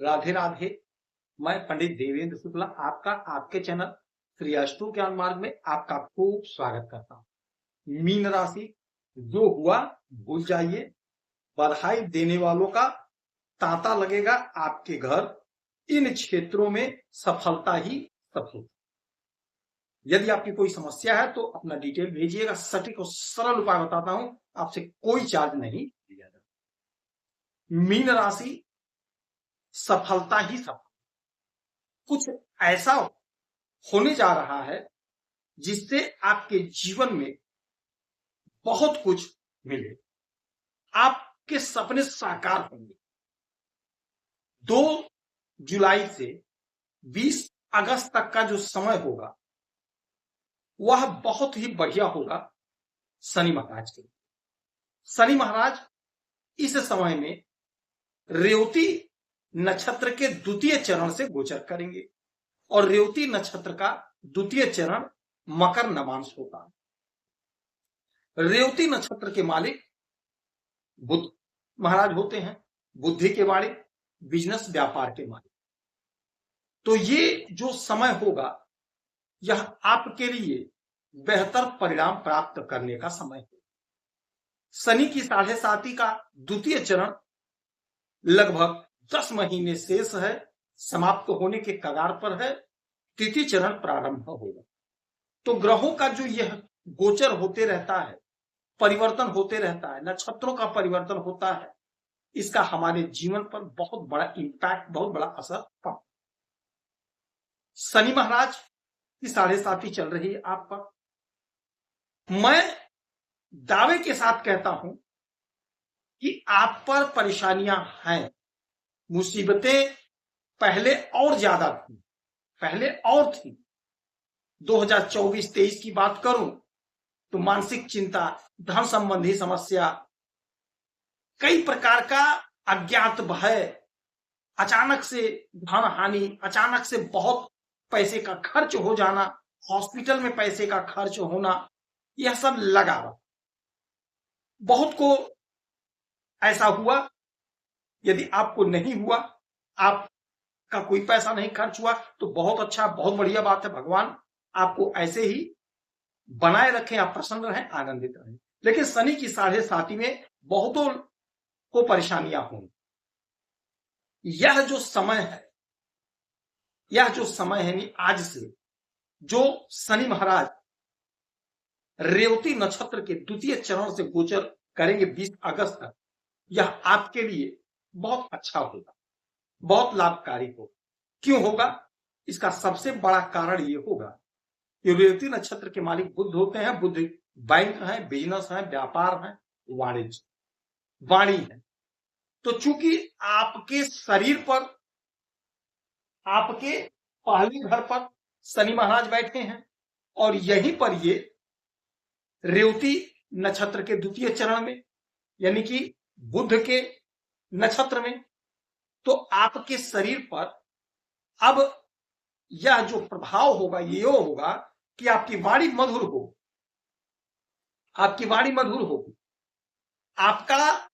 राधे राधे। मैं पंडित देवेंद्र शुक्ला आपका आपके चैनल श्री अष्टो ज्ञान मार्ग में आपका खूब स्वागत करता हूँ। मीन राशि, जो हुआ भूल जाइए। बधाई देने वालों का तांता लगेगा आपके घर। इन क्षेत्रों में सफलता ही सफलता। यदि आपकी कोई समस्या है तो अपना डिटेल भेजिएगा। सटीक और सरल उपाय बताता हूं, आपसे कोई चार्ज नहीं लिया जाता। मीन राशि, सफलता ही सफलता। कुछ ऐसा होने जा रहा है जिससे आपके जीवन में बहुत कुछ मिले, आपके सपने साकार होंगे। 2 जुलाई से 20 अगस्त तक का जो समय होगा वह बहुत ही बढ़िया होगा शनि महाराज के लिए। शनि महाराज इस समय में रेवती नक्षत्र के द्वितीय चरण से गोचर करेंगे और रेवती नक्षत्र का द्वितीय चरण मकर नवांश होता है। रेवती नक्षत्र के मालिक बुध महाराज होते हैं, बुद्धि के मालिक, बिजनेस व्यापार के मालिक। तो ये जो समय होगा यह आपके लिए बेहतर परिणाम प्राप्त करने का समय है। शनि की 7.5 का द्वितीय चरण लगभग 10 महीने शेष है, समाप्त होने के कगार पर है। तृतीय चरण प्रारंभ होगा। तो ग्रहों का जो यह गोचर होते रहता है, परिवर्तन होते रहता है, नक्षत्रों का परिवर्तन होता है, इसका हमारे जीवन पर बहुत बड़ा इंपैक्ट, बहुत बड़ा असर पड़ता है। शनि महाराज की 7.5 चल रही है आप पर। मैं दावे के साथ कहता हूं कि आप पर परेशानियां हैं, मुसीबतें पहले और ज्यादा थी, पहले और थी। 2024-23 की बात करूं तो मानसिक चिंता, धन संबंधी समस्या, कई प्रकार का अज्ञात भय, अचानक से धन हानि, अचानक से बहुत पैसे का खर्च हो जाना, हॉस्पिटल में पैसे का खर्च होना, यह सब लगा रहा। बहुत को ऐसा हुआ। यदि आपको नहीं हुआ, आपका कोई पैसा नहीं खर्च हुआ तो बहुत अच्छा, बहुत बढ़िया बात है। भगवान आपको ऐसे ही बनाए रखें, आप प्रसन्न रहें, आनंदित रहें। लेकिन शनि की 7.5 में बहुतों को परेशानियां होंगी। यह जो समय है, यह जो समय है आज से जो शनि महाराज रेवती नक्षत्र के द्वितीय चरण से गोचर करेंगे 20 अगस्त तक, यह आपके लिए बहुत अच्छा होगा, बहुत लाभकारी होगा। क्यों होगा? इसका सबसे बड़ा कारण यह होगा कि रेवती नक्षत्र के मालिक बुध होते हैं। बुध बैंक है, बिजनेस है, व्यापार है, वाणिज्य, वाणी है। तो चूंकि आपके शरीर पर, आपके पहले घर पर शनि महाराज बैठे हैं और यहीं पर ये रेवती नक्षत्र के द्वितीय चरण में, यानी कि बुध के नक्षत्र में, तो आपके शरीर पर अब यह जो प्रभाव होगा ये होगा कि आपकी वाणी मधुर हो, आपकी वाणी मधुर होगी, आपका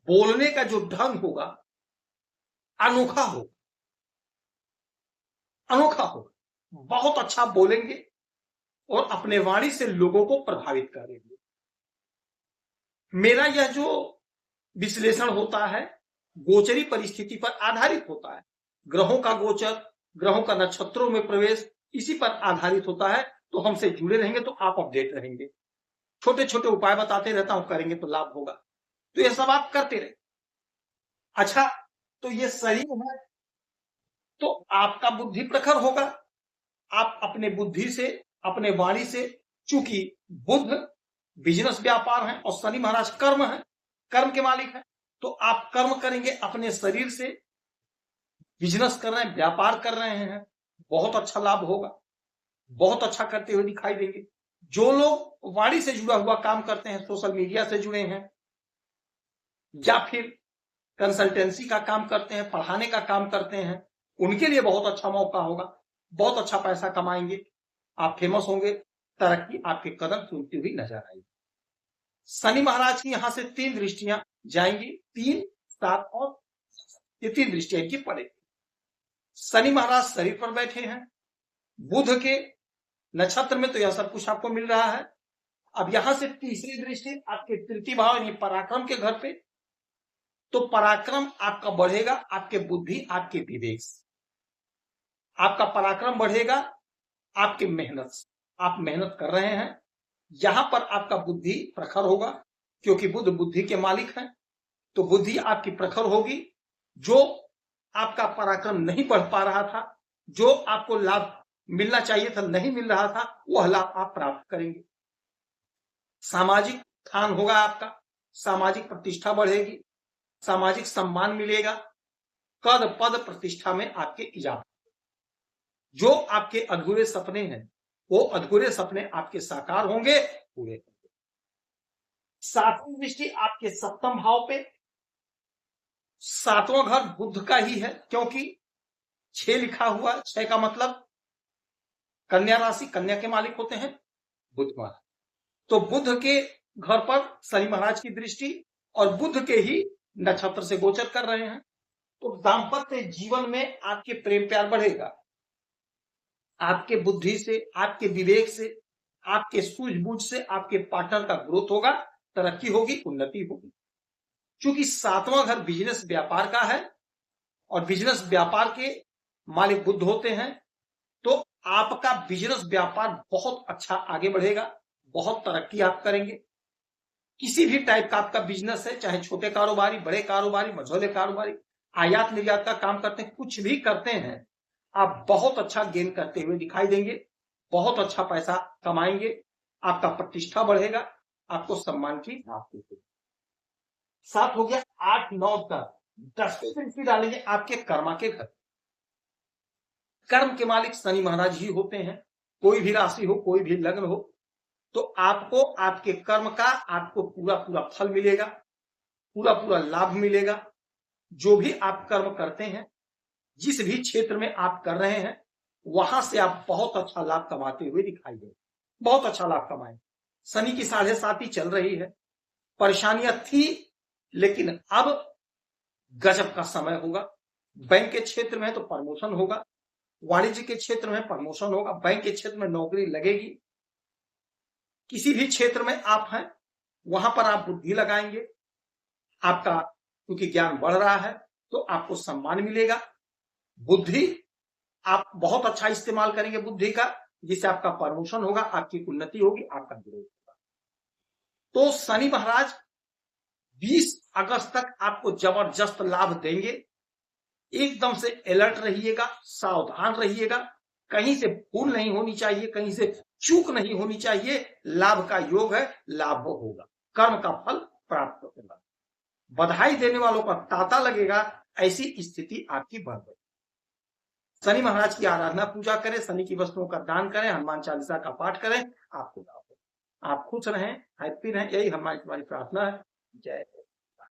बोलने का जो ढंग होगा अनोखा होगा, अनोखा होगा। बहुत अच्छा बोलेंगे और अपने वाणी से लोगों को प्रभावित करेंगे। मेरा यह जो विश्लेषण होता है गोचरी परिस्थिति पर आधारित होता है। ग्रहों का गोचर, ग्रहों का नक्षत्रों में प्रवेश, इसी पर आधारित होता है। तो हमसे जुड़े रहेंगे तो आप अपडेट रहेंगे। छोटे छोटे उपाय बताते रहता हूं, करेंगे तो लाभ होगा। तो यह सब आप करते रहे। अच्छा, तो ये शरीर है तो आपका बुद्धि प्रखर होगा। आप अपने बुद्धि से, अपने वाणी से, चूंकि बुध बिजनेस व्यापार है और शनि महाराज कर्म है, कर्म के मालिक है, तो आप कर्म करेंगे अपने शरीर से। बिजनेस कर रहे हैं, व्यापार कर रहे हैं, बहुत अच्छा लाभ होगा, बहुत अच्छा करते हुए दिखाई देंगे। जो लोग वाणी से जुड़ा हुआ काम करते हैं, सोशल मीडिया से जुड़े हैं या फिर कंसल्टेंसी का काम करते हैं, पढ़ाने का काम करते हैं, उनके लिए बहुत अच्छा मौका होगा। बहुत अच्छा पैसा कमाएंगे, आप फेमस होंगे, तरक्की आपके कदम चूमती हुई नजर आएगी। शनि महाराज की यहां से 3 दृष्टियां जाएंगी, 3, 7 और ये 3 दृष्टि इनकी पड़ेगी। शनि महाराज शरीर पर बैठे हैं, बुध के नक्षत्र में, तो यह सब कुछ आपको मिल रहा है। अब यहां से तीसरी दृष्टि आपके तृतीय भाव यानी पराक्रम के घर पे, तो पराक्रम आपका बढ़ेगा आपके बुद्धि आपके विवेक से। आपका पराक्रम बढ़ेगा आपके मेहनत से। आप मेहनत कर रहे हैं, यहां पर आपका बुद्धि प्रखर होगा, क्योंकि बुध बुद्धि के मालिक हैं, तो बुद्धि आपकी प्रखर होगी। जो आपका पराक्रम नहीं बढ़ पा रहा था, जो आपको लाभ मिलना चाहिए था नहीं मिल रहा था, वह लाभ आप प्राप्त करेंगे। सामाजिक स्थान होगा आपका, सामाजिक प्रतिष्ठा बढ़ेगी, सामाजिक सम्मान मिलेगा, पद पद प्रतिष्ठा में आपके इजाफा। जो आपके अधूरे सपने हैं, वो अधूरे सपने आपके साकार होंगे, पूरे होंगे। सातवीं दृष्टि आपके सप्तम भाव पे, सातवां घर बुध का ही है, क्योंकि 6 लिखा हुआ, 6 का मतलब कन्या राशि, कन्या के मालिक होते हैं बुध महाराज। तो बुध के घर पर शनि महाराज की दृष्टि और बुध के ही नक्षत्र से गोचर कर रहे हैं, तो दाम्पत्य जीवन में आपके प्रेम प्यार बढ़ेगा। आपके बुद्धि से, आपके विवेक से, आपके सूझबूझ से आपके पार्टनर का ग्रोथ होगा, तरक्की होगी, उन्नति होगी। क्योंकि सातवां घर बिजनेस व्यापार का है और बिजनेस व्यापार के मालिक बुध होते हैं, तो आपका बिजनेस व्यापार बहुत अच्छा आगे बढ़ेगा, बहुत तरक्की आप करेंगे। किसी भी टाइप का आपका बिजनेस है, चाहे छोटे कारोबारी, बड़े कारोबारी, मझोले कारोबारी, आयात निर्यात का काम करते हैं, कुछ भी करते हैं, आप बहुत अच्छा गेन करते हुए दिखाई देंगे, बहुत अच्छा पैसा कमाएंगे, आपका प्रतिष्ठा बढ़ेगा, आपको सम्मान की प्राप्ति होगी। 7 हो गया। 8 9 10 दृष्टि डालेंगे आपके कर्मा के घर। कर्म के मालिक शनि महाराज ही होते हैं। कोई भी राशि हो, कोई भी लग्न हो, तो आपको आपके कर्म का आपको पूरा पूरा फल मिलेगा, पूरा पूरा लाभ मिलेगा। जो भी आप कर्म करते हैं, जिस भी क्षेत्र में आप कर रहे हैं, वहां से आप बहुत अच्छा लाभ कमाते हुए दिखाई देंगे, बहुत अच्छा लाभ कमाएंगे। शनि की 7.5 चल रही है, परेशानियां थी, लेकिन अब गजब का समय होगा। बैंक के क्षेत्र में तो प्रमोशन होगा, वाणिज्य के क्षेत्र में प्रमोशन होगा, बैंक के क्षेत्र में नौकरी लगेगी। किसी भी क्षेत्र में आप हैं, वहां पर आप बुद्धि लगाएंगे, आपका क्योंकि ज्ञान बढ़ रहा है, तो आपको सम्मान मिलेगा। बुद्धि आप बहुत अच्छा इस्तेमाल करेंगे बुद्धि का, जिससे आपका प्रमोशन होगा, आपकी उन्नति होगी, आपका ग्रोथ होगा। तो शनि महाराज 20 अगस्त तक आपको जबरदस्त लाभ देंगे। एकदम से अलर्ट रहिएगा, सावधान रहिएगा, कहीं से भूल नहीं होनी चाहिए, कहीं से चूक नहीं होनी चाहिए। लाभ का योग है, लाभ होगा, कर्म का फल प्राप्त होगा, बधाई देने वालों का तांता लगेगा, ऐसी स्थिति आपकी बढ़ गई। शनि महाराज की आराधना पूजा करें, शनि की वस्तुओं का दान करें, हनुमान चालीसा का पाठ करें, आपको लाभ हो। आप खुश रहें, हैप्पी रहें, यही हमारी प्रार्थना है। जय